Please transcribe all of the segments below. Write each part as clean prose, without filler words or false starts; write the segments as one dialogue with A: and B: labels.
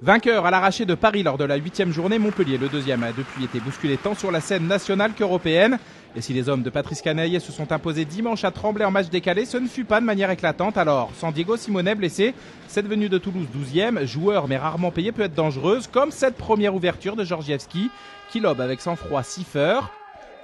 A: Vainqueur à l'arraché de Paris lors de la 8e journée, Montpellier, le deuxième, a depuis été bousculé tant sur la scène nationale qu'européenne. Et si les hommes de Patrice Canaillé se sont imposés dimanche à Tremblay en match décalé, ce ne fut pas de manière éclatante. Alors, sans Diego Simonet blessé, cette venue de Toulouse 12e, joueur mais rarement payé, peut être dangereuse, comme cette première ouverture de Georgievski, qui lobe avec sang-froid Siffer.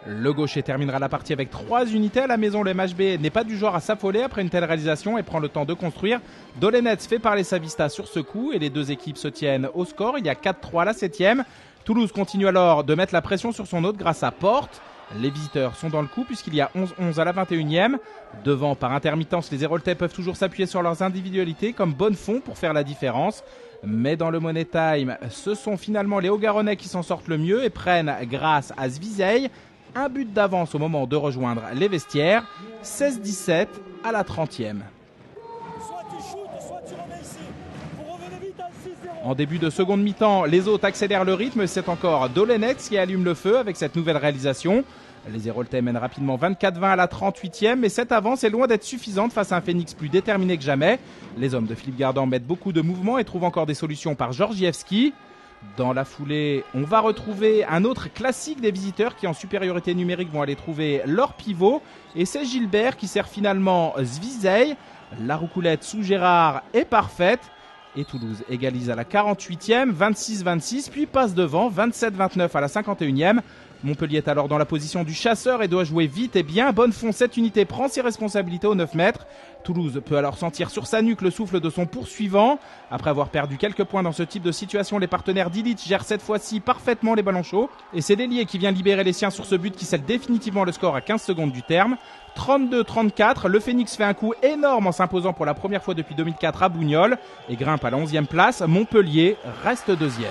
A: Le gaucher terminera la partie avec 3 unités à la maison. Le MHB n'est pas du genre à s'affoler après une telle réalisation et prend le temps de construire. Dolenets fait parler sa vista sur ce coup et les deux équipes se tiennent au score. Il y a 4-3 à la 7e. Toulouse continue alors de mettre la pression sur son hôte grâce à Porte. Les visiteurs sont dans le coup puisqu'il y a 11-11 à la 21e. Devant, par intermittence, les Héroltais peuvent toujours s'appuyer sur leurs individualités comme Bonnefond pour faire la différence. Mais dans le Money Time, ce sont finalement les Haut-Garonnais qui s'en sortent le mieux et prennent, grâce à Svizey, un but d'avance au moment de rejoindre les vestiaires. 16-17 à la 30e. En début de seconde mi-temps, les autres accélèrent le rythme. C'est encore Dolenets qui allume le feu avec cette nouvelle réalisation. Les Héroltais mènent rapidement 24-20 à la 38e, mais cette avance est loin d'être suffisante face à un Phoenix plus déterminé que jamais. Les hommes de Philippe Gardan mettent beaucoup de mouvements et trouvent encore des solutions par Georgievski. Dans la foulée, on va retrouver un autre classique des visiteurs qui en supériorité numérique vont aller trouver leur pivot. Et c'est Gilbert qui sert finalement Svizey. La roucoulette sous Gérard est parfaite. Et Toulouse égalise à la 48e, 26-26, puis passe devant, 27-29 à la 51e. Montpellier est alors dans la position du chasseur et doit jouer vite et bien. Bonnefond, cette unité prend ses responsabilités aux 9 mètres. Toulouse peut alors sentir sur sa nuque le souffle de son poursuivant. Après avoir perdu quelques points dans ce type de situation, les partenaires d'Illich gèrent cette fois-ci parfaitement les ballons chauds. Et c'est l'ailier qui vient libérer les siens sur ce but qui scelle définitivement le score à 15 secondes du terme. 32-34, le Phoenix fait un coup énorme en s'imposant pour la première fois depuis 2004 à Bougnols et grimpe à la 11e place. Montpellier reste deuxième.